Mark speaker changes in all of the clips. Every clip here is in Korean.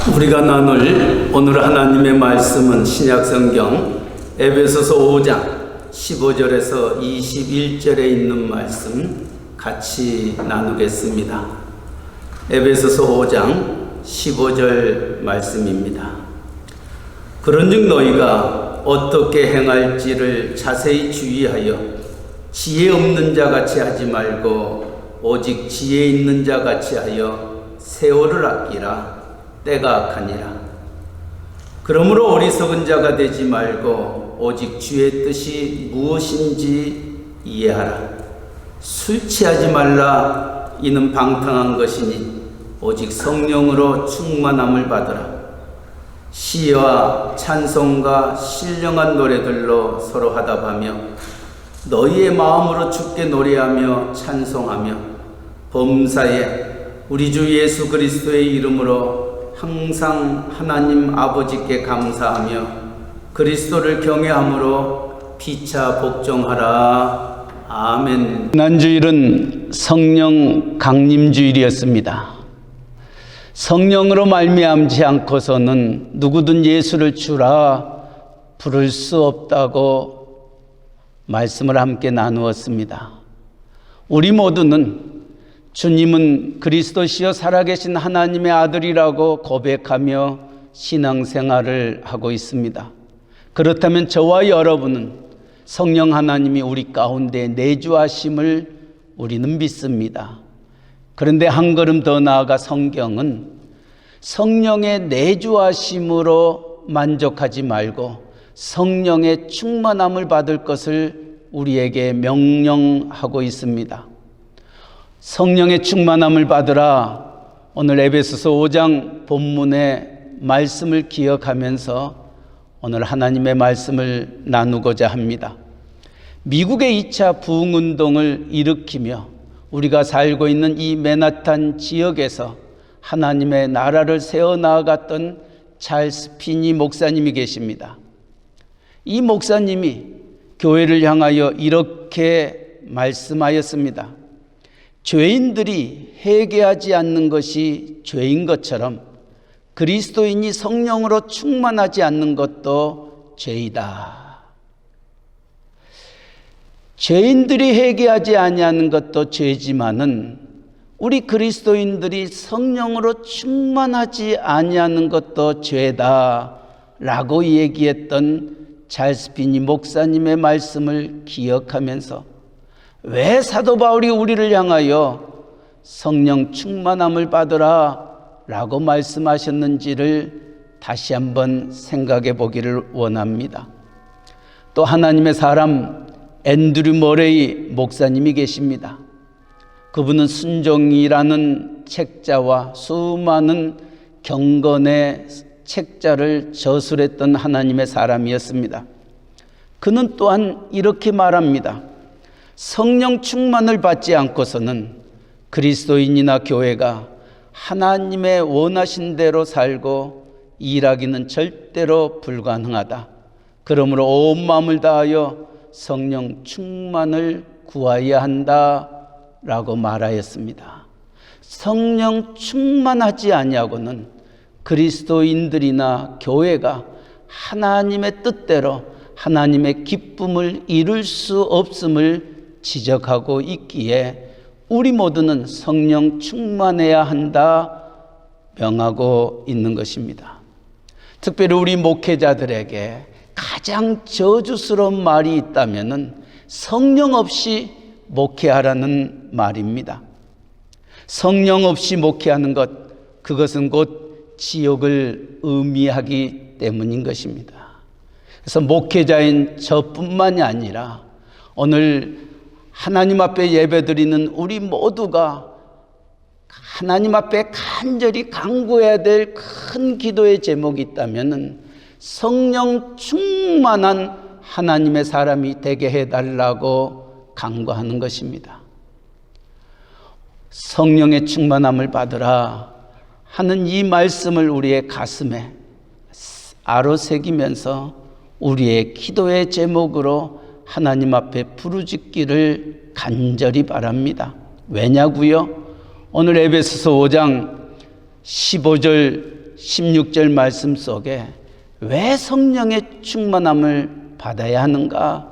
Speaker 1: 우리가 나눌 오늘 하나님의 말씀은 신약성경 에베소서 5장 15절에서 21절에 있는 말씀 같이 나누겠습니다. 에베소서 5장 15절 말씀입니다. 그런즉 너희가 어떻게 행할지를 자세히 주의하여 지혜 없는 자 같이 하지 말고 오직 지혜 있는 자 같이 하여 세월을 아끼라. 때가 악하니라. 그러므로 어리석은 자가 되지 말고 오직 주의 뜻이 무엇인지 이해하라. 술 취하지 말라. 이는 방탕한 것이니 오직 성령으로 충만함을 받으라. 시와 찬송과 신령한 노래들로 서로 화답하며 너희의 마음으로 주께 노래하며 찬송하며 범사에 우리 주 예수 그리스도의 이름으로 항상 하나님 아버지께 감사하며 그리스도를 경외함으로 피차 복종하라. 아멘. 지난주일은 성령 강림주일이었습니다. 성령으로 말미암지 않고서는 누구든 예수를 주라 부를 수 없다고 말씀을 함께 나누었습니다. 우리 모두는 주님은 그리스도시여 살아계신 하나님의 아들이라고 고백하며 신앙생활을 하고 있습니다. 그렇다면 저와 여러분은 성령 하나님이 우리 가운데 내주하심을 우리는 믿습니다. 그런데 한 걸음 더 나아가 성경은 성령의 내주하심으로 만족하지 말고 성령의 충만함을 받을 것을 우리에게 명령하고 있습니다. 성령의 충만함을 받으라. 오늘 에베소서 5장 본문의 말씀을 기억하면서 오늘 하나님의 말씀을 나누고자 합니다. 미국의 2차 부흥운동을 일으키며 우리가 살고 있는 이 맨하탄 지역에서 하나님의 나라를 세워나갔던 찰스 피니 목사님이 계십니다. 이 목사님이 교회를 향하여 이렇게 말씀하였습니다. 죄인들이 회개하지 않는 것이 죄인 것처럼 그리스도인이 성령으로 충만하지 않는 것도 죄이다. 죄인들이 회개하지 아니하는 것도 죄지만은 우리 그리스도인들이 성령으로 충만하지 아니하는 것도 죄다라고 얘기했던 찰스 피니 목사님의 말씀을 기억하면서 왜 사도 바울이 우리를 향하여 성령 충만함을 받으라 라고 말씀하셨는지를 다시 한번 생각해 보기를 원합니다. 또 하나님의 사람 앤드류 머레이 목사님이 계십니다. 그분은 순종이라는 책자와 수많은 경건의 책자를 저술했던 하나님의 사람이었습니다. 그는 또한 이렇게 말합니다. 성령 충만을 받지 않고서는 그리스도인이나 교회가 하나님의 원하신 대로 살고 일하기는 절대로 불가능하다. 그러므로 온 마음을 다하여 성령 충만을 구하여야 한다라고 말하였습니다. 성령 충만하지 아니하고는 그리스도인들이나 교회가 하나님의 뜻대로 하나님의 기쁨을 이룰 수 없음을 지적하고 있기에 우리 모두는 성령 충만해야 한다 명하고 있는 것입니다. 특별히 우리 목회자들에게 가장 저주스러운 말이 있다면은 성령 없이 목회하라는 말입니다. 성령 없이 목회하는 것, 그것은 곧 지옥을 의미하기 때문인 것입니다. 그래서 목회자인 저뿐만이 아니라 오늘 하나님 앞에 예배드리는 우리 모두가 하나님 앞에 간절히 간구해야 될 큰 기도의 제목이 있다면 성령 충만한 하나님의 사람이 되게 해달라고 간구하는 것입니다. 성령의 충만함을 받으라 하는 이 말씀을 우리의 가슴에 아로새기면서 우리의 기도의 제목으로 하나님 앞에 부르짖기를 간절히 바랍니다. 왜냐고요? 오늘 에베소서 5장 15절 16절 말씀 속에 왜 성령의 충만함을 받아야 하는가?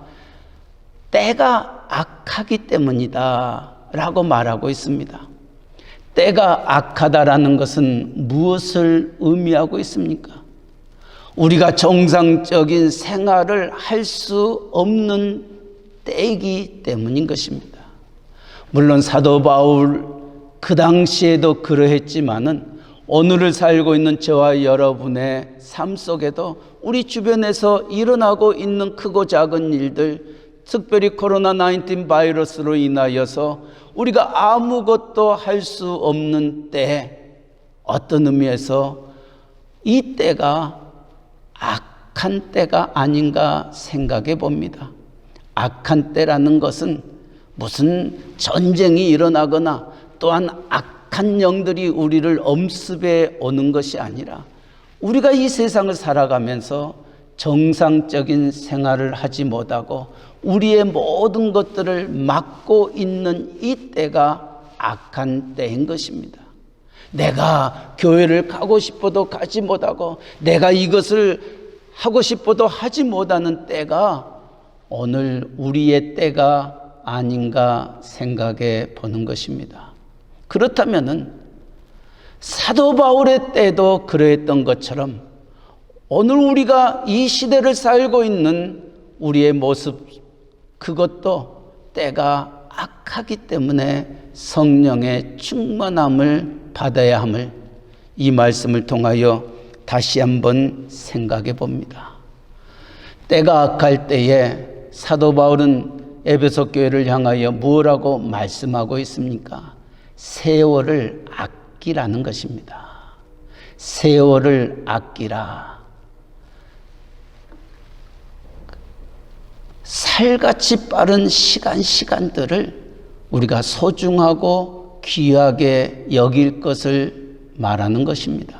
Speaker 1: 때가 악하기 때문이다 라고 말하고 있습니다. 때가 악하다라는 것은 무엇을 의미하고 있습니까? 우리가 정상적인 생활을 할 수 없는 때이기 때문인 것입니다. 물론 사도 바울 그 당시에도 그러했지만은 오늘을 살고 있는 저와 여러분의 삶 속에도 우리 주변에서 일어나고 있는 크고 작은 일들, 특별히 코로나19 바이러스로 인하여서 우리가 아무것도 할 수 없는 때, 어떤 의미에서 이 때가 악한 때가 아닌가 생각해 봅니다. 악한 때라는 것은 무슨 전쟁이 일어나거나 또한 악한 영들이 우리를 엄습해 오는 것이 아니라 우리가 이 세상을 살아가면서 정상적인 생활을 하지 못하고 우리의 모든 것들을 막고 있는 이 때가 악한 때인 것입니다. 내가 교회를 가고 싶어도 가지 못하고 내가 이것을 하고 싶어도 하지 못하는 때가 오늘 우리의 때가 아닌가 생각해 보는 것입니다. 그렇다면은 사도 바울의 때도 그러했던 것처럼 오늘 우리가 이 시대를 살고 있는 우리의 모습, 그것도 때가 악하기 때문에 성령의 충만함을 받아야 함을 이 말씀을 통하여 다시 한번 생각해 봅니다. 때가 악할 때에 사도 바울은 에베소 교회를 향하여 무엇라고 말씀하고 있습니까? 세월을 아끼라는 것입니다. 세월을 아끼라. 살같이 빠른 시간들을 우리가 소중하고 귀하게 여길 것을 말하는 것입니다.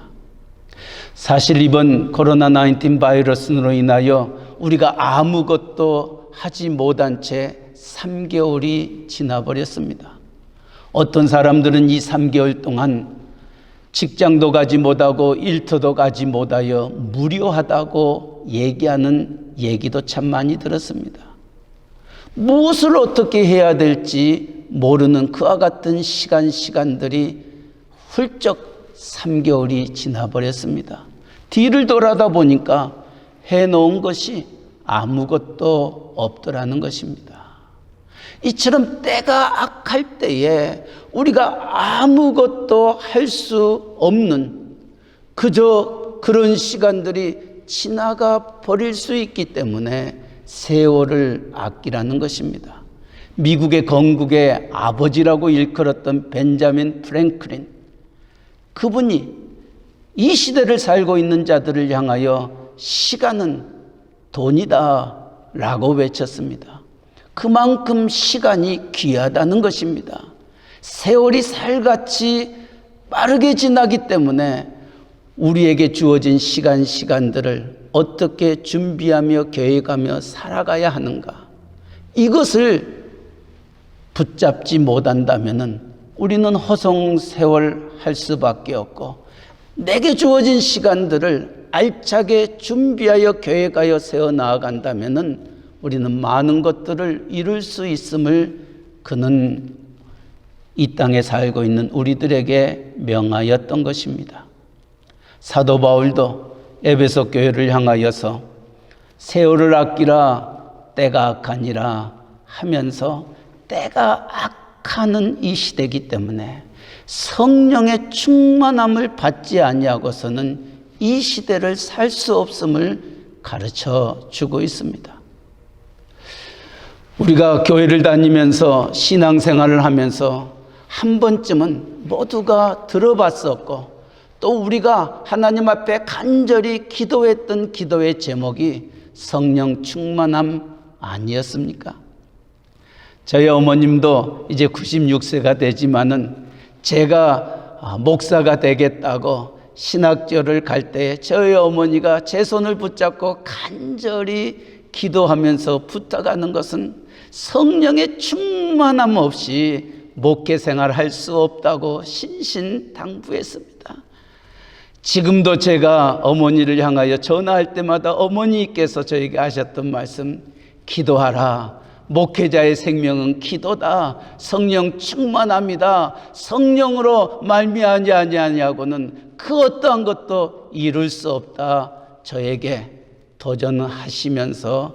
Speaker 1: 사실 이번 코로나19 바이러스로 인하여 우리가 아무것도 하지 못한 채 3개월이 지나버렸습니다. 어떤 사람들은 이 3개월 동안 직장도 가지 못하고 일터도 가지 못하여 무료하다고 얘기하는 얘기도 참 많이 들었습니다. 무엇을 어떻게 해야 될지 모르는 그와 같은 시간들이 훌쩍 3개월이 지나버렸습니다. 뒤를 돌아다 보니까 해놓은 것이 아무것도 없더라는 것입니다. 이처럼 때가 악할 때에 우리가 아무것도 할 수 없는 그저 그런 시간들이 지나가 버릴 수 있기 때문에 세월을 아끼라는 것입니다. 미국의 건국의 아버지라고 일컬었던 벤자민 프랭클린, 그분이 이 시대를 살고 있는 자들을 향하여 시간은 돈이다 라고 외쳤습니다. 그만큼 시간이 귀하다는 것입니다. 세월이 살같이 빠르게 지나기 때문에 우리에게 주어진 시간들을 어떻게 준비하며 계획하며 살아가야 하는가, 이것을 붙잡지 못한다면 우리는 허송세월 할 수밖에 없고, 내게 주어진 시간들을 알차게 준비하여 계획하여 세워나간다면 우리는 많은 것들을 이룰 수 있음을 그는 이 땅에 살고 있는 우리들에게 명하였던 것입니다. 사도 바울도 에베소 교회를 향하여서 세월을 아끼라, 때가 악하니라 하면서 때가 악하는 이 시대이기 때문에 성령의 충만함을 받지 아니하고서는 이 시대를 살 수 없음을 가르쳐 주고 있습니다. 우리가 교회를 다니면서 신앙생활을 하면서 한 번쯤은 모두가 들어봤었고, 또 우리가 하나님 앞에 간절히 기도했던 기도의 제목이 성령 충만함 아니었습니까? 저희 어머님도 이제 96세가 되지만은 제가 목사가 되겠다고 신학교를 갈 때 저희 어머니가 제 손을 붙잡고 간절히 기도하면서 부탁하는 것은 성령의 충만함 없이 목회 생활을 할 수 없다고 신신당부했습니다. 지금도 제가 어머니를 향하여 전화할 때마다 어머니께서 저에게 하셨던 말씀, 기도하라. 목회자의 생명은 기도다. 성령 충만합니다. 성령으로 말미암지 아니하냐고는 그 어떠한 것도 이룰 수 없다. 저에게 도전하시면서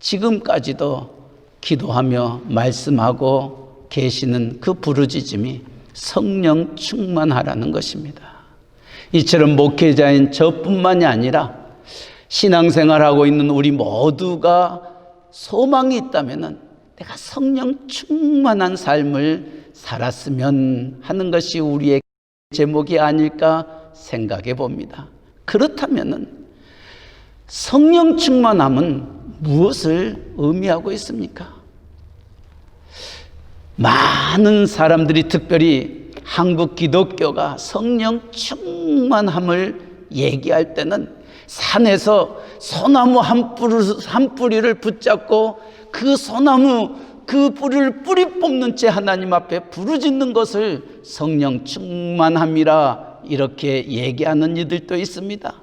Speaker 1: 지금까지도 기도하며 말씀하고 계시는 그 부르짖음이 성령 충만하라는 것입니다. 이처럼 목회자인 저뿐만이 아니라 신앙생활하고 있는 우리 모두가 소망이 있다면 내가 성령 충만한 삶을 살았으면 하는 것이 우리의 제목이 아닐까 생각해 봅니다. 그렇다면 성령 충만함은 무엇을 의미하고 있습니까? 많은 사람들이, 특별히 한국 기독교가 성령 충만함을 얘기할 때는 산에서 소나무 한 뿌리를 붙잡고 그 소나무 그 뿌리를 뿌리 뽑는 채 하나님 앞에 부르짖는 것을 성령 충만함이라 이렇게 얘기하는 이들도 있습니다.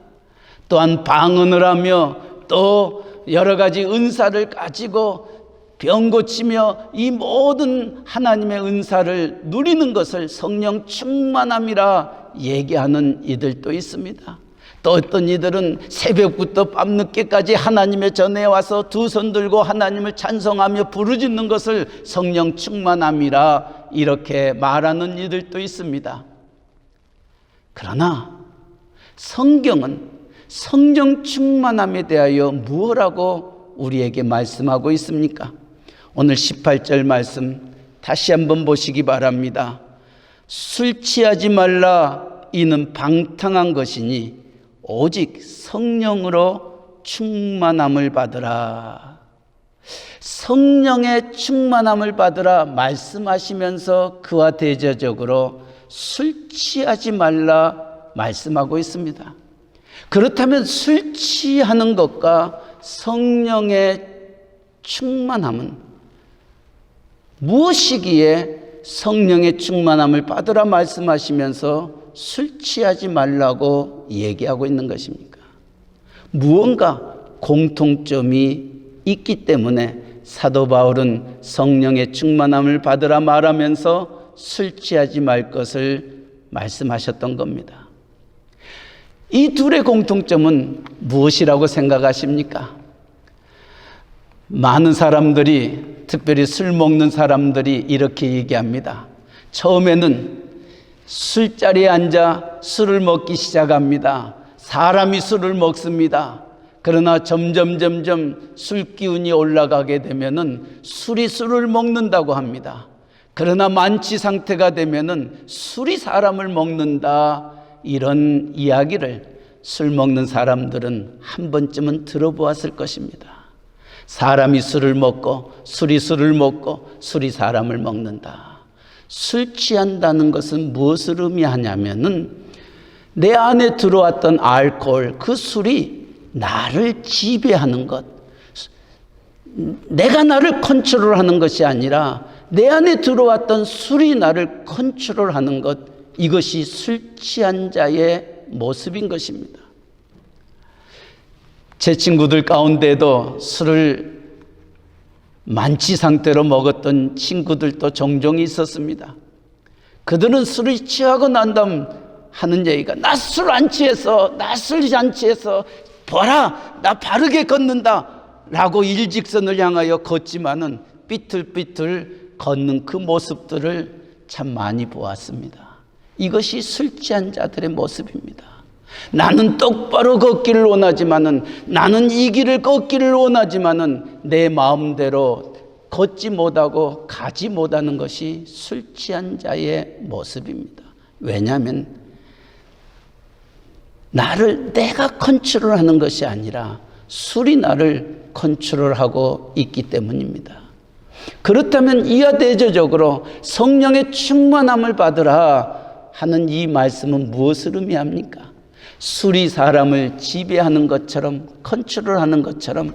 Speaker 1: 또한 방언을 하며 또 여러 가지 은사를 가지고 병 고치며 이 모든 하나님의 은사를 누리는 것을 성령 충만함이라 얘기하는 이들도 있습니다. 또 어떤 이들은 새벽부터 밤늦게까지 하나님의 전에 와서 두 손 들고 하나님을 찬송하며 부르짖는 것을 성령 충만함이라 이렇게 말하는 이들도 있습니다. 그러나 성경은 성령 충만함에 대하여 무엇라고 우리에게 말씀하고 있습니까? 오늘 18절 말씀 다시 한번 보시기 바랍니다. 술 취하지 말라. 이는 방탕한 것이니 오직 성령으로 충만함을 받으라. 성령의 충만함을 받으라 말씀하시면서 그와 대조적으로 술 취하지 말라 말씀하고 있습니다. 그렇다면 술 취하는 것과 성령의 충만함은 무엇이기에 성령의 충만함을 받으라 말씀하시면서 술 취하지 말라고 얘기하고 있는 것입니까? 무언가 공통점이 있기 때문에 사도 바울은 성령의 충만함을 받으라 말하면서 술 취하지 말 것을 말씀하셨던 겁니다. 이 둘의 공통점은 무엇이라고 생각하십니까? 많은 사람들이, 특별히 술 먹는 사람들이 이렇게 얘기합니다. 처음에는 술자리에 앉아 술을 먹기 시작합니다. 사람이 술을 먹습니다. 그러나 점점 술 기운이 올라가게 되면은 술이 술을 먹는다고 합니다. 그러나 만취 상태가 되면은 술이 사람을 먹는다. 이런 이야기를 술 먹는 사람들은 한 번쯤은 들어보았을 것입니다. 사람이 술을 먹고 술이 술을 먹고 술이 사람을 먹는다. 술 취한다는 것은 무엇을 의미하냐면은 내 안에 들어왔던 알코올, 그 술이 나를 지배하는 것, 내가 나를 컨트롤하는 것이 아니라 내 안에 들어왔던 술이 나를 컨트롤하는 것, 이것이 술 취한 자의 모습인 것입니다. 제 친구들 가운데도 술을 만취 상태로 먹었던 친구들도 종종 있었습니다. 그들은 술을 취하고 난 다음 하는 얘기가, 나 술 안 취해서, 나 술 안 취해서, 보라, 나 바르게 걷는다 라고 일직선을 향하여 걷지만은 삐뚤삐뚤 걷는 그 모습들을 참 많이 보았습니다. 이것이 술 취한 자들의 모습입니다. 나는 똑바로 걷기를 원하지만은, 나는 이 길을 걷기를 원하지만은 내 마음대로 걷지 못하고 가지 못하는 것이 술 취한 자의 모습입니다. 왜냐하면 나를 내가 컨트롤하는 것이 아니라 술이 나를 컨트롤하고 있기 때문입니다. 그렇다면 이와 대조적으로 성령의 충만함을 받으라 하는 이 말씀은 무엇을 의미합니까? 술이 사람을 지배하는 것처럼, 컨트롤하는 것처럼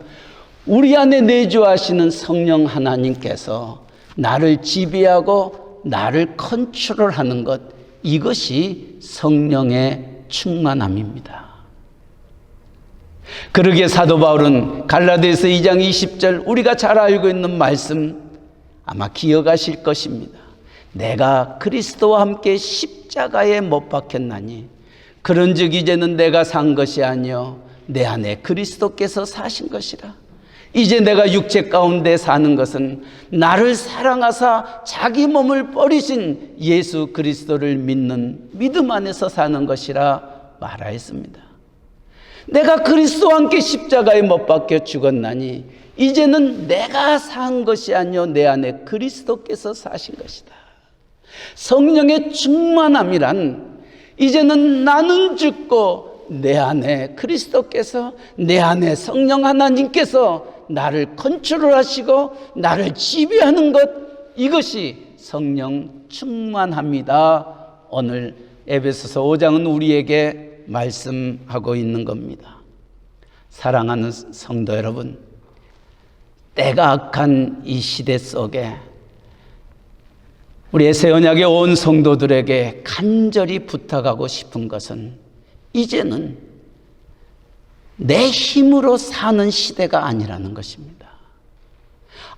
Speaker 1: 우리 안에 내주하시는 성령 하나님께서 나를 지배하고 나를 컨트롤하는 것, 이것이 성령의 충만함입니다. 그러기에 사도 바울은 갈라디아서 2장 20절 우리가 잘 알고 있는 말씀 아마 기억하실 것입니다. 내가 그리스도와 함께 십자가에 못 박혔나니 그런즉 이제는 내가 산 것이 아니요 내 안에 그리스도께서 사신 것이라. 이제 내가 육체 가운데 사는 것은 나를 사랑하사 자기 몸을 버리신 예수 그리스도를 믿는 믿음 안에서 사는 것이라 말하였습니다. 내가 그리스도와 함께 십자가에 못 박혀 죽었나니 이제는 내가 산 것이 아니요 내 안에 그리스도께서 사신 것이다. 성령의 충만함이란 이제는 나는 죽고 내 안에 그리스도께서, 내 안에 성령 하나님께서 나를 컨트롤하시고 나를 지배하는 것, 이것이 성령 충만합니다. 오늘 에베소서 5장은 우리에게 말씀하고 있는 겁니다. 사랑하는 성도 여러분, 때가 악한 이 시대 속에 우리 새 언약의 온 성도들에게 간절히 부탁하고 싶은 것은 이제는 내 힘으로 사는 시대가 아니라는 것입니다.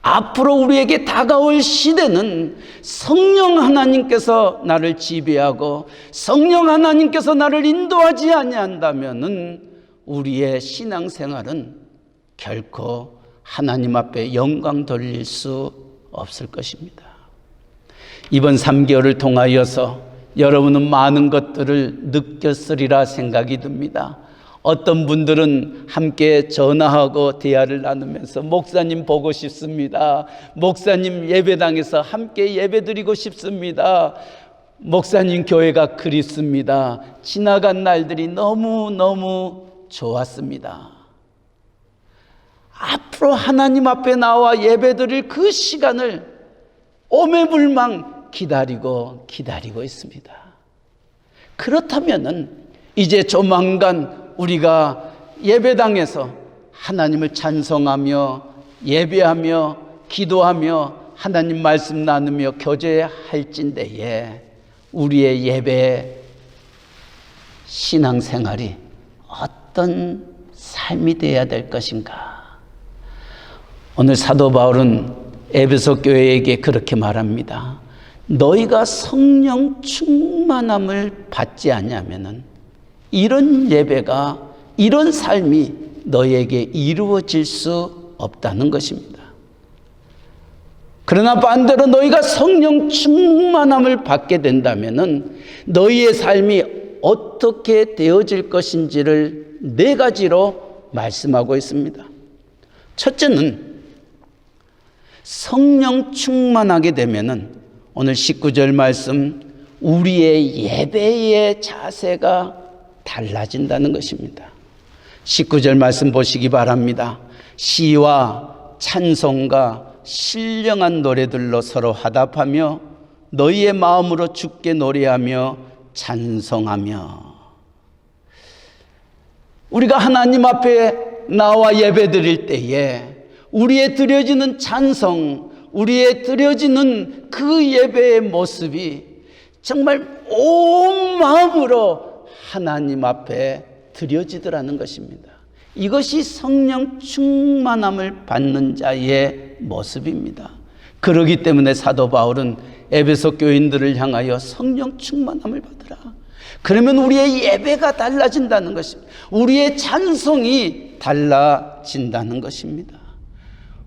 Speaker 1: 앞으로 우리에게 다가올 시대는 성령 하나님께서 나를 지배하고 성령 하나님께서 나를 인도하지 아니한다면은 우리의 신앙생활은 결코 하나님 앞에 영광 돌릴 수 없을 것입니다. 이번 3개월을 통하여서 여러분은 많은 것들을 느꼈으리라 생각이 듭니다. 어떤 분들은 함께 전화하고 대화를 나누면서 목사님 보고 싶습니다. 목사님 예배당에서 함께 예배드리고 싶습니다. 목사님 교회가 그립습니다. 지나간 날들이 너무너무 좋았습니다. 앞으로 하나님 앞에 나와 예배드릴 그 시간을 오매불망 기다리고 있습니다. 그렇다면은 이제 조만간 우리가 예배당에서 하나님을 찬송하며 예배하며 기도하며 하나님 말씀 나누며 교제할진대에 우리의 예배 신앙생활이 어떤 삶이 되어야 될 것인가? 오늘 사도 바울은 에베소 교회에게 그렇게 말합니다. 너희가 성령 충만함을 받지 않으면은 이런 예배가, 이런 삶이 너희에게 이루어질 수 없다는 것입니다. 그러나 반대로 너희가 성령 충만함을 받게 된다면은 너희의 삶이 어떻게 되어질 것인지를 4가지로 말씀하고 있습니다. 첫째는 성령 충만하게 되면은 오늘 19절 말씀, 우리의 예배의 자세가 달라진다는 것입니다. 19절 말씀 보시기 바랍니다. 시와 찬송과 신령한 노래들로 서로 화답하며 너희의 마음으로 주께 노래하며 찬송하며. 우리가 하나님 앞에 나와 예배드릴 때에 우리의 드려지는 찬송, 우리의 드려지는 그 예배의 모습이 정말 온 마음으로 하나님 앞에 드려지더라는 것입니다. 이것이 성령 충만함을 받는 자의 모습입니다. 그렇기 때문에 사도 바울은 에베소 교인들을 향하여 성령 충만함을 받으라. 그러면 우리의 예배가 달라진다는 것입니다. 우리의 찬송이 달라진다는 것입니다.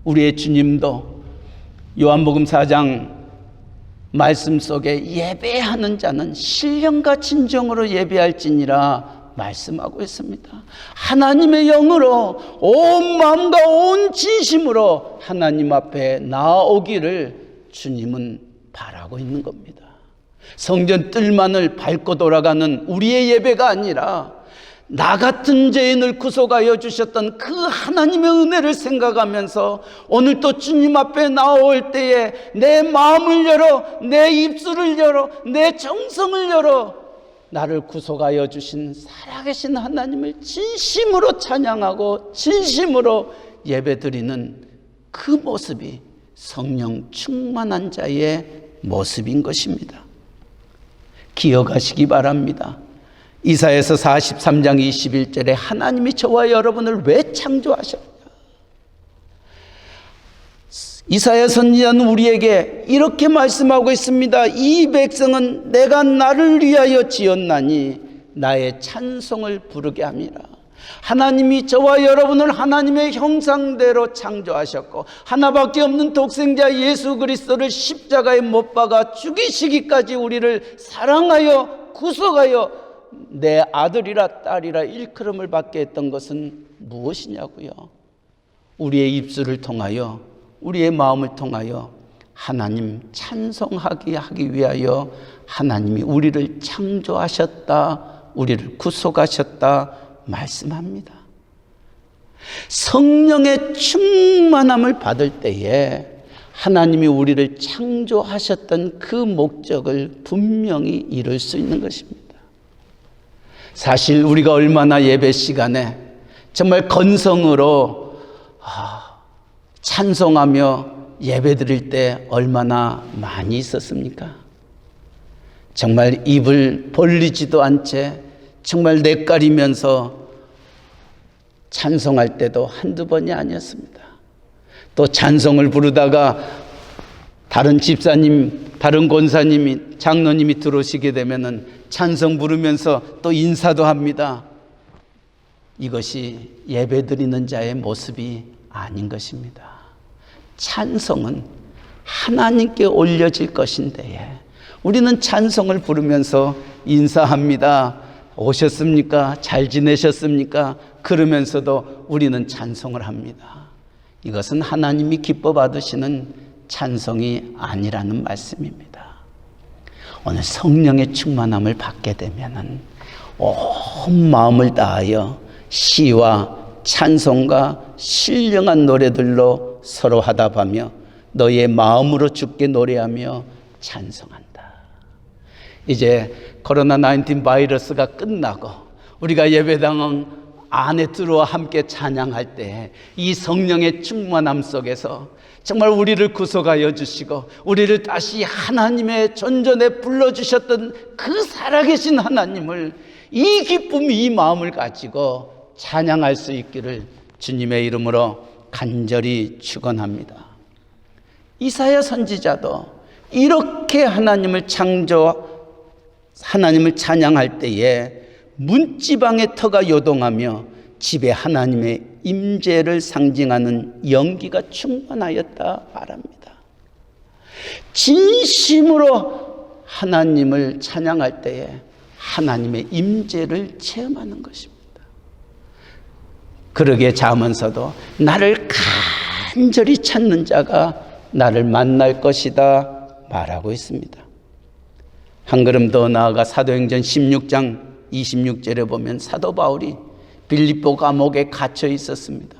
Speaker 1: 우리의 주님도 요한복음 4장 말씀 속에 예배하는 자는 신령과 진정으로 예배할지니라 말씀하고 있습니다. 하나님의 영으로 온 마음과 온 진심으로 하나님 앞에 나아오기를 주님은 바라고 있는 겁니다. 성전 뜰만을 밟고 돌아가는 우리의 예배가 아니라 나 같은 죄인을 구속하여 주셨던 그 하나님의 은혜를 생각하면서 오늘 또 주님 앞에 나올 때에 내 마음을 열어, 내 입술을 열어, 내 정성을 열어 나를 구속하여 주신 살아계신 하나님을 진심으로 찬양하고 진심으로 예배드리는 그 모습이 성령 충만한 자의 모습인 것입니다. 기억하시기 바랍니다. 이사야서 43장 21절에 하나님이 저와 여러분을 왜 창조하셨냐? 이사야 선지자는 우리에게 이렇게 말씀하고 있습니다. 이 백성은 내가 나를 위하여 지었나니 나의 찬송을 부르게 함이라. 하나님이 저와 여러분을 하나님의 형상대로 창조하셨고 하나밖에 없는 독생자 예수 그리스도를 십자가에 못 박아 죽이시기까지 우리를 사랑하여 구속하여 내 아들이라 딸이라 일컬음을 받게 했던 것은 무엇이냐고요? 우리의 입술을 통하여, 우리의 마음을 통하여 하나님 찬송하게 하기 위하여 하나님이 우리를 창조하셨다, 우리를 구속하셨다 말씀합니다. 성령의 충만함을 받을 때에 하나님이 우리를 창조하셨던 그 목적을 분명히 이룰 수 있는 것입니다. 사실 우리가 얼마나 예배 시간에 정말 건성으로 찬송하며 예배 드릴 때 얼마나 많이 있었습니까? 정말 입을 벌리지도 않채 정말 뇌까리면서 찬송할 때도 한두 번이 아니었습니다. 또 찬송을 부르다가 다른 집사님, 다른 권사님이, 장로님이 들어오시게 되면은 찬송 부르면서 또 인사도 합니다. 이것이 예배 드리는 자의 모습이 아닌 것입니다. 찬송은 하나님께 올려질 것인데 우리는 찬송을 부르면서 인사합니다. 오셨습니까? 잘 지내셨습니까? 그러면서도 우리는 찬송을 합니다. 이것은 하나님이 기뻐 받으시는 찬송이 아니라는 말씀입니다. 오늘 성령의 충만함을 받게 되면은 온 마음을 다하여 시와 찬송과 신령한 노래들로 서로 화답하며 너의 마음으로 주께 노래하며 찬송한다. 이제 코로나19 바이러스가 끝나고 우리가 예배당 안에 들어와 함께 찬양할 때 이 성령의 충만함 속에서 정말 우리를 구속하여 주시고 우리를 다시 하나님의 전전에 불러주셨던 그 살아계신 하나님을 이 기쁨, 이 마음을 가지고 찬양할 수 있기를 주님의 이름으로 간절히 축원합니다. 이사야 선지자도 이렇게 하나님을 찬양할 때에 문지방의 터가 요동하며 집에 하나님의 임재를 상징하는 연기가 충만하였다 말합니다. 진심으로 하나님을 찬양할 때에 하나님의 임재를 체험하는 것입니다. 그러게 자면서도 나를 간절히 찾는 자가 나를 만날 것이다 말하고 있습니다. 한 걸음 더 나아가 사도행전 16장 26절에 보면 사도 바울이 빌립보 감옥에 갇혀 있었습니다.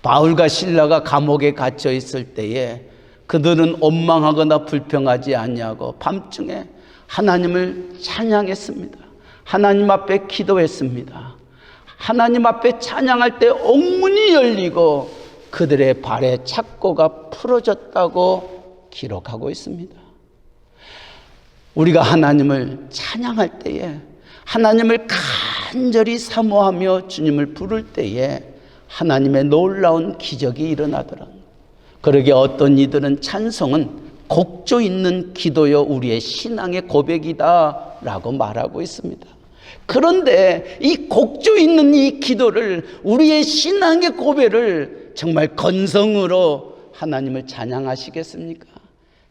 Speaker 1: 바울과 실라가 감옥에 갇혀 있을 때에 그들은 원망하거나 불평하지 아니하고 밤중에 하나님을 찬양했습니다. 하나님 앞에 기도했습니다. 하나님 앞에 찬양할 때 옥문이 열리고 그들의 발에 착고가 풀어졌다고 기록하고 있습니다. 우리가 하나님을 찬양할 때에 하나님을 간절히 사모하며 주님을 부를 때에 하나님의 놀라운 기적이 일어나더라. 그러게 어떤 이들은 찬송은 곡조 있는 기도여 우리의 신앙의 고백이다 라고 말하고 있습니다. 그런데 이 곡조 있는 이 기도를, 우리의 신앙의 고백을 정말 건성으로 하나님을 찬양하시겠습니까?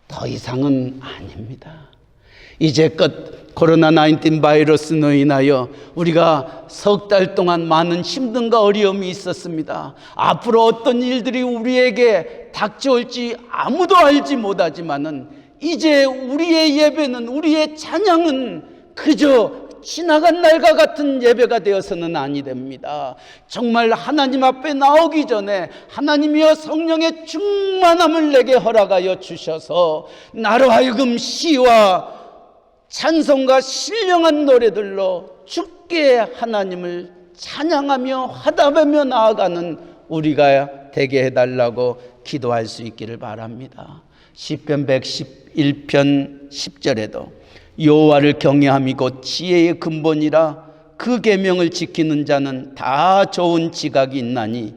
Speaker 1: 더 이상은 아닙니다. 이제껏 코로나19 바이러스로 인하여 우리가 석 달 동안 많은 힘듦과 어려움이 있었습니다. 앞으로 어떤 일들이 우리에게 닥쳐올지 아무도 알지 못하지만은 이제 우리의 예배는, 우리의 찬양은 그저 지나간 날과 같은 예배가 되어서는 아니 됩니다. 정말 하나님 앞에 나오기 전에 하나님이여 성령의 충만함을 내게 허락하여 주셔서 나로 하여금 시와 찬송과 신령한 노래들로 주께 하나님을 찬양하며 화답하며 나아가는 우리가 되게 해달라고 기도할 수 있기를 바랍니다. 시편 111편 10절에도 여호와를 경외함이 곧 지혜의 근본이라 그 계명을 지키는 자는 다 좋은 지각이 있나니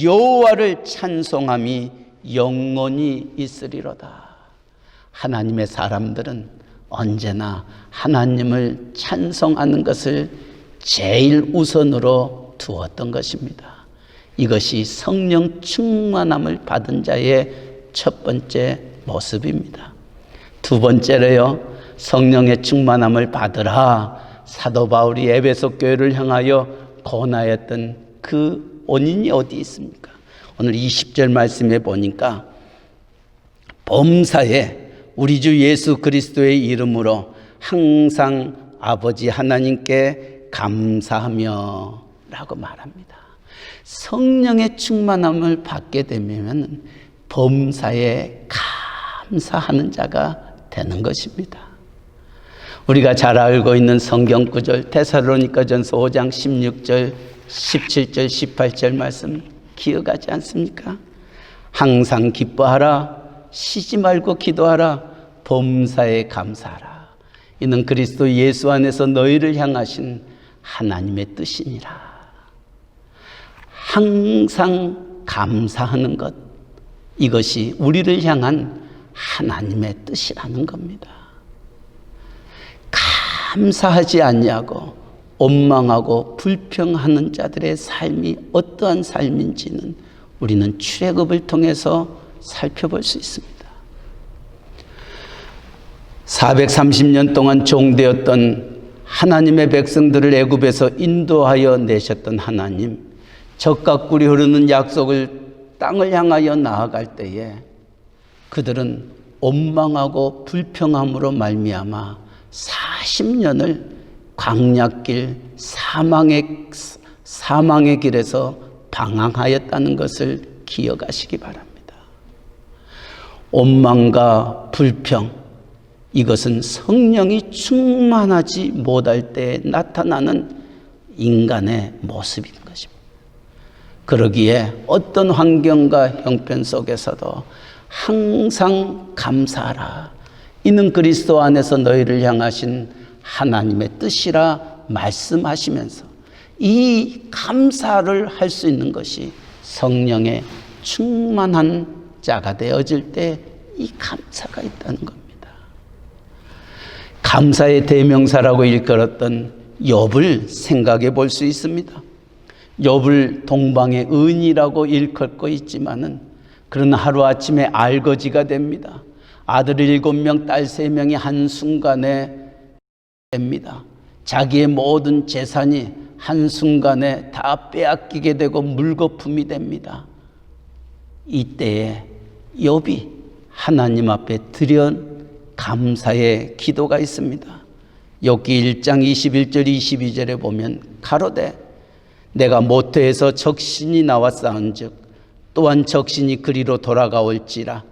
Speaker 1: 여호와를 찬송함이 영원히 있으리로다. 하나님의 사람들은 언제나 하나님을 찬송하는 것을 제일 우선으로 두었던 것입니다. 이것이 성령 충만함을 받은 자의 첫 번째 모습입니다. 두 번째로요, 성령의 충만함을 받으라 사도 바울이 에베소 교회를 향하여 권하였던 그 원인이 어디 있습니까? 오늘 20절 말씀에 보니까 범사에 우리 주 예수 그리스도의 이름으로 항상 아버지 하나님께 감사하며 라고 말합니다. 성령의 충만함을 받게 되면 범사에 감사하는 자가 되는 것입니다. 우리가 잘 알고 있는 성경 구절 데살로니가전서 5장 16절, 17절, 18절 말씀 기억하지 않습니까? 항상 기뻐하라, 쉬지 말고 기도하라, 범사에 감사하라. 이는 그리스도 예수 안에서 너희를 향하신 하나님의 뜻이니라. 항상 감사하는 것, 이것이 우리를 향한 하나님의 뜻이라는 겁니다. 감사하지 않냐고 원망하고 불평하는 자들의 삶이 어떠한 삶인지는 우리는 출애굽을 통해서 살펴볼 수 있습니다. 430년 동안 종되었던 하나님의 백성들을 애굽에서 인도하여 내셨던 하나님, 젖과 꿀이 흐르는 약속을 땅을 향하여 나아갈 때에 그들은 원망하고 불평함으로 말미암아 40년을 광야길 사망의 길에서 방황하였다는 것을 기억하시기 바랍니다. 원망과 불평, 이것은 성령이 충만하지 못할 때 나타나는 인간의 모습인 것입니다. 그러기에 어떤 환경과 형편 속에서도 항상 감사하라. 이는 그리스도 안에서 너희를 향하신 하나님의 뜻이라 말씀하시면서 이 감사를 할 수 있는 것이 성령의 충만한 자가 되어질 때 이 감사가 있다는 겁니다. 감사의 대명사라고 일컬었던 욥을 생각해 볼 수 있습니다. 욥을 동방의 은이라고 일컬고 있지만은 그러나 하루아침에 알거지가 됩니다. 아들 7명, 딸 3명이 한순간에 됩니다. 자기의 모든 재산이 한순간에 다 빼앗기게 되고 물거품이 됩니다. 이때에 욥이 하나님 앞에 드린 감사의 기도가 있습니다. 욥기 1장 21절 22절에 보면 가로되 내가 모태에서 적신이 나왔사온즉 또한 적신이 그리로 돌아가올지라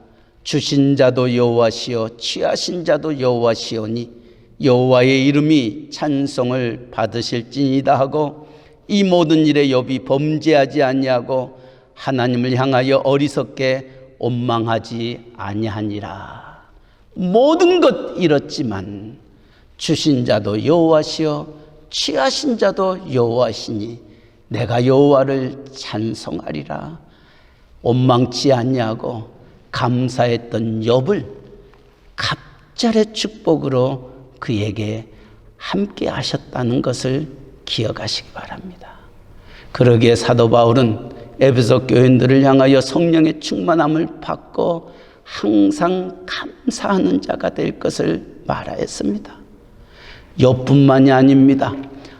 Speaker 1: 주신 자도 여호와시요 취하신 자도 여호와시오니 여호와의 이름이 찬송을 받으실지니이다 하고 이 모든 일에 욥이 범죄하지 아니하고 하나님을 향하여 어리석게 원망하지 아니하니라. 모든 것 잃었지만 주신 자도 여호와시요 취하신 자도 여호와시니 내가 여호와를 찬송하리라. 원망치 아니하고 감사했던 욥을 갑절의 축복으로 그에게 함께 하셨다는 것을 기억하시기 바랍니다. 그러기에 사도 바울은 에베소 교인들을 향하여 성령의 충만함을 받고 항상 감사하는 자가 될 것을 말하였습니다. 욥뿐만이 아닙니다.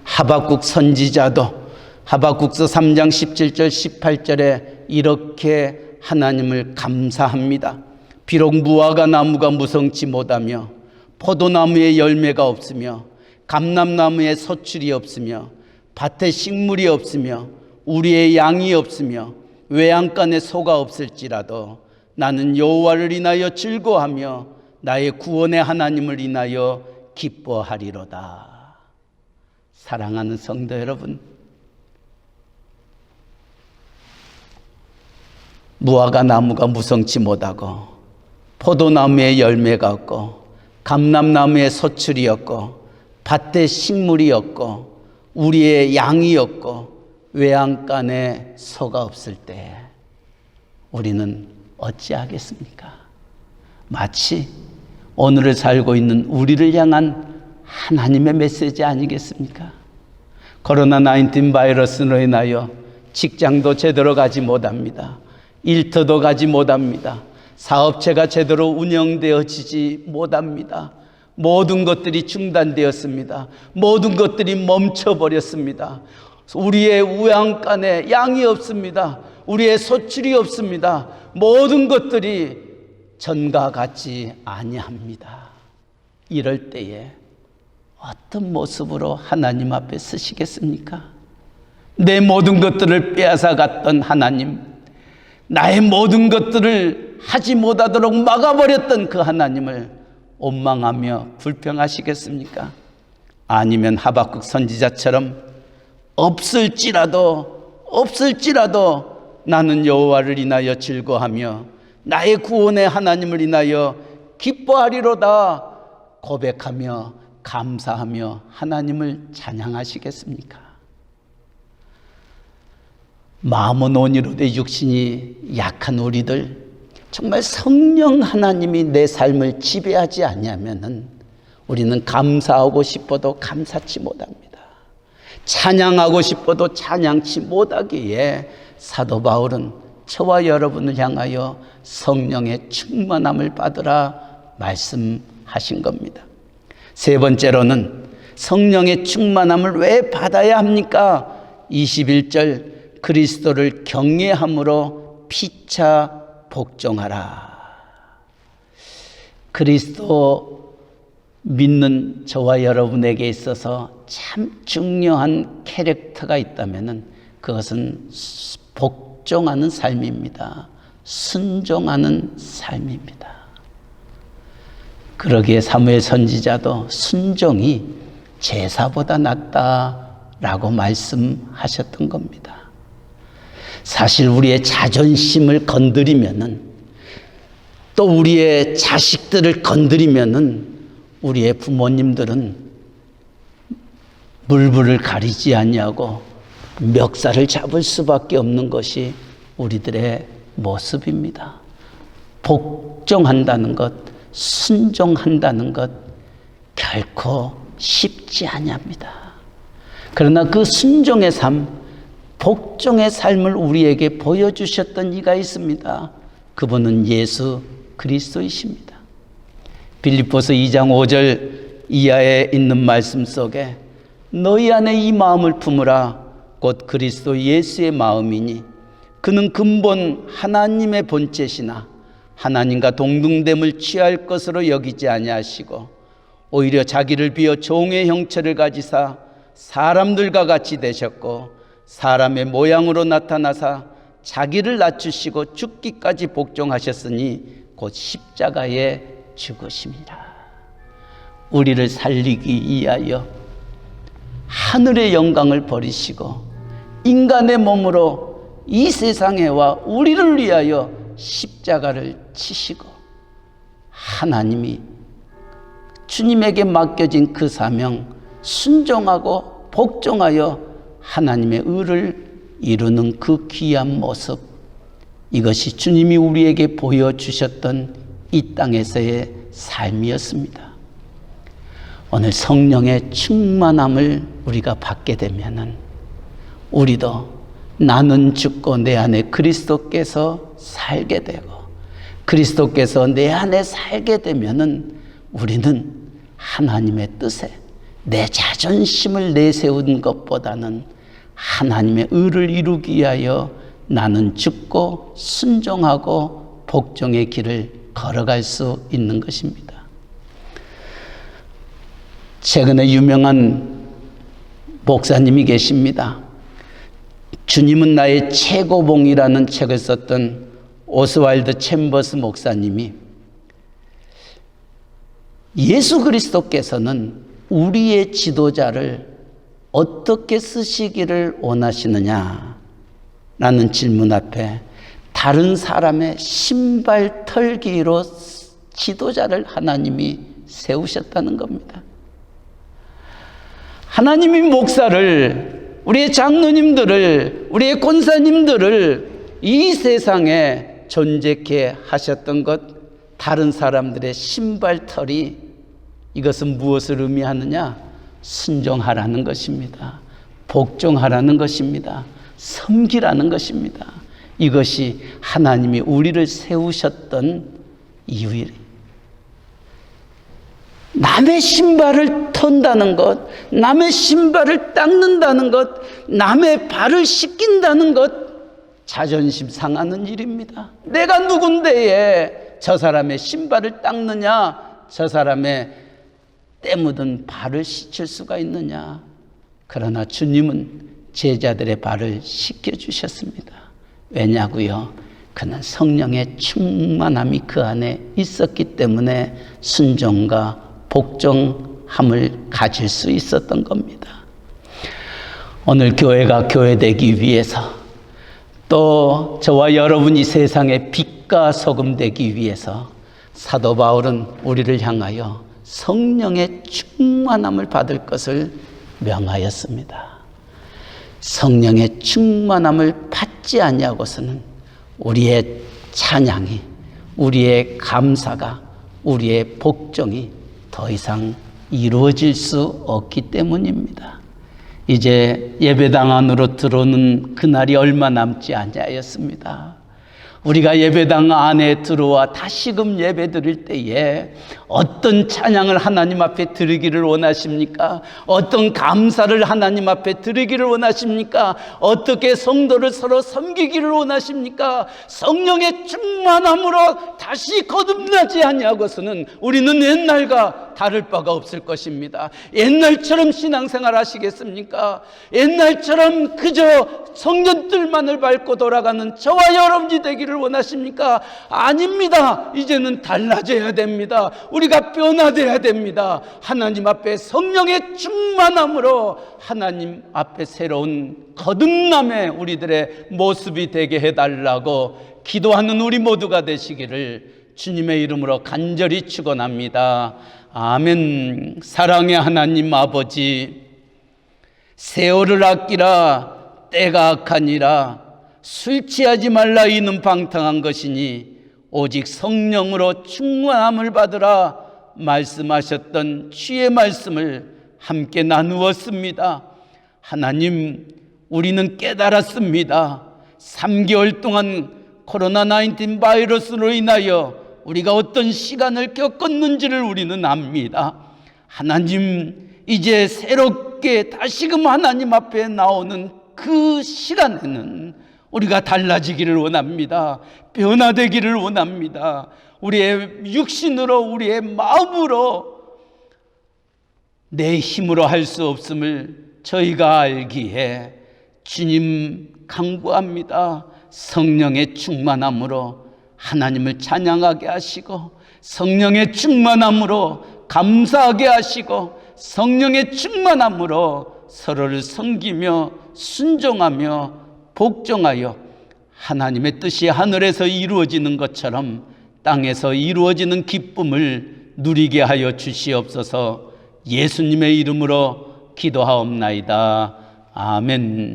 Speaker 1: 하박국 선지자도 하박국서 3장 17절 18절에 이렇게 하나님을 감사합니다. 비록 무화과 나무가 무성치 못하며 포도나무에 열매가 없으며 감람나무에 서출이 없으며 밭에 식물이 없으며 우리의 양이 없으며 외양간에 소가 없을지라도 나는 여호와를 인하여 즐거워하며 나의 구원의 하나님을 인하여 기뻐하리로다. 사랑하는 성도 여러분, 무화과 나무가 무성치 못하고 포도나무에 열매가 없고 감람나무에 서출이 없고 밭에 식물이 없고 우리의 양이었고 외양간에 소가 없을 때 우리는 어찌하겠습니까? 마치 오늘을 살고 있는 우리를 향한 하나님의 메시지 아니겠습니까? 코로나19 바이러스로 인하여 직장도 제대로 가지 못합니다. 일터도 가지 못합니다. 사업체가 제대로 운영되어지지 못합니다. 모든 것들이 중단되었습니다. 모든 것들이 멈춰버렸습니다. 우리의 우양간에 양이 없습니다. 우리의 소출이 없습니다. 모든 것들이 전과 같지 아니합니다. 이럴 때에 어떤 모습으로 하나님 앞에 서시겠습니까? 내 모든 것들을 빼앗아 갔던 하나님, 나의 모든 것들을 하지 못하도록 막아버렸던 그 하나님을 원망하며 불평하시겠습니까? 아니면 하박국 선지자처럼 없을지라도 나는 여호와를 인하여 즐거하며 나의 구원의 하나님을 인하여 기뻐하리로다 고백하며 감사하며 하나님을 찬양하시겠습니까? 마음은 온유로 내 육신이 약한 우리들, 정말 성령 하나님이 내 삶을 지배하지 아니하면은 우리는 감사하고 싶어도 감사치 못합니다. 찬양하고 싶어도 찬양치 못하기에 사도 바울은 저와 여러분을 향하여 성령의 충만함을 받으라 말씀하신 겁니다. 세 번째로는 성령의 충만함을 왜 받아야 합니까? 21절 그리스도를 경외함으로 피차 복종하라. 그리스도 믿는 저와 여러분에게 있어서 참 중요한 캐릭터가 있다면 그것은 복종하는 삶입니다. 순종하는 삶입니다. 그러기에 사무엘 선지자도 순종이 제사보다 낫다라고 말씀하셨던 겁니다. 사실 우리의 자존심을 건드리면은, 또 우리의 자식들을 건드리면은 우리의 부모님들은 물불을 가리지 아니하고 멱살을 잡을 수밖에 없는 것이 우리들의 모습입니다. 복종한다는 것, 순종한다는 것 결코 쉽지 아니합니다. 그러나 그 순종의 삶, 복종의 삶을 우리에게 보여주셨던 이가 있습니다. 그분은 예수 그리스도이십니다. 빌립보서 2장 5절 이하에 있는 말씀 속에 너희 안에 이 마음을 품으라 곧 그리스도 예수의 마음이니 그는 근본 하나님의 본체시나 하나님과 동등됨을 취할 것으로 여기지 아니하시고 오히려 자기를 비어 종의 형체를 가지사 사람들과 같이 되셨고 사람의 모양으로 나타나사 자기를 낮추시고 죽기까지 복종하셨으니 곧 십자가에 죽으심이라. 우리를 살리기 위하여 하늘의 영광을 버리시고 인간의 몸으로 이 세상에 와 우리를 위하여 십자가를 치시고 하나님이 주님에게 맡겨진 그 사명 순종하고 복종하여 하나님의 의를 이루는 그 귀한 모습, 이것이 주님이 우리에게 보여주셨던 이 땅에서의 삶이었습니다. 오늘 성령의 충만함을 우리가 받게 되면은 우리도 나는 죽고 내 안에 그리스도께서 살게 되고 그리스도께서 내 안에 살게 되면은 우리는 하나님의 뜻에 내 자존심을 내세운 것보다는 하나님의 의를 이루기 위하여 나는 죽고 순종하고 복종의 길을 걸어갈 수 있는 것입니다. 최근에 유명한 목사님이 계십니다. 주님은 나의 최고봉이라는 책을 썼던 오스왈드 챔버스 목사님이 예수 그리스도께서는 우리의 지도자를 어떻게 쓰시기를 원하시느냐 라는 질문 앞에 다른 사람의 신발 털기로 지도자를 하나님이 세우셨다는 겁니다. 하나님이 목사를, 우리의 장로님들을, 우리의 권사님들을 이 세상에 존재케 하셨던 것, 다른 사람들의 신발털이, 이것은 무엇을 의미하느냐? 순종하라는 것입니다. 복종하라는 것입니다. 섬기라는 것입니다. 이것이 하나님이 우리를 세우셨던 이유이래. 남의 신발을 턴다는 것, 남의 신발을 닦는다는 것, 남의 발을 씻긴다는 것, 자존심 상하는 일입니다. 내가 누군데에 저 사람의 신발을 닦느냐, 저 사람의 때 묻은 발을 씻을 수가 있느냐. 그러나 주님은 제자들의 발을 씻겨주셨습니다. 왜냐고요? 그는 성령의 충만함이 그 안에 있었기 때문에 순종과 복종함을 가질 수 있었던 겁니다. 오늘 교회가 교회되기 위해서, 또 저와 여러분이 세상의 빛과 소금 되기 위해서 사도 바울은 우리를 향하여 성령의 충만함을 받을 것을 명하였습니다. 성령의 충만함을 받지 아니하고서는 우리의 찬양이, 우리의 감사가, 우리의 복종이 더 이상 이루어질 수 없기 때문입니다. 이제 예배당 안으로 들어오는 그날이 얼마 남지 아니하였습니다. 우리가 예배당 안에 들어와 다시금 예배 드릴 때에 어떤 찬양을 하나님 앞에 드리기를 원하십니까? 어떤 감사를 하나님 앞에 드리기를 원하십니까? 어떻게 성도를 서로 섬기기를 원하십니까? 성령의 충만함으로 다시 거듭나지 아니하고서는 우리는 옛날과 다를 바가 없을 것입니다. 옛날처럼 신앙생활 하시겠습니까? 옛날처럼 그저 성전들만을 밟고 돌아가는 저와 여러분이 되기를 원하십니까? 아닙니다. 이제는 달라져야 됩니다. 우리가 변화되어야 됩니다. 하나님 앞에 성령의 충만함으로 하나님 앞에 새로운 거듭남의 우리들의 모습이 되게 해달라고 기도하는 우리 모두가 되시기를 주님의 이름으로 간절히 축원합니다. 아멘. 사랑의 하나님 아버지, 세월을 아끼라 때가 악하니라 술 취하지 말라 이는 방탕한 것이니 오직 성령으로 충만함을 받으라 말씀하셨던 주의 말씀을 함께 나누었습니다. 하나님, 우리는 깨달았습니다. 3개월 동안 코로나19 바이러스로 인하여 우리가 어떤 시간을 겪었는지를 우리는 압니다. 하나님, 이제 새롭게 다시금 하나님 앞에 나오는 그 시간에는 우리가 달라지기를 원합니다. 변화되기를 원합니다. 우리의 육신으로, 우리의 마음으로, 내 힘으로 할 수 없음을 저희가 알기에 주님 간구합니다. 성령의 충만함으로 하나님을 찬양하게 하시고, 성령의 충만함으로 감사하게 하시고, 성령의 충만함으로 서로를 섬기며 순종하며 복종하여 하나님의 뜻이 하늘에서 이루어지는 것처럼 땅에서 이루어지는 기쁨을 누리게 하여 주시옵소서. 예수님의 이름으로 기도하옵나이다. 아멘.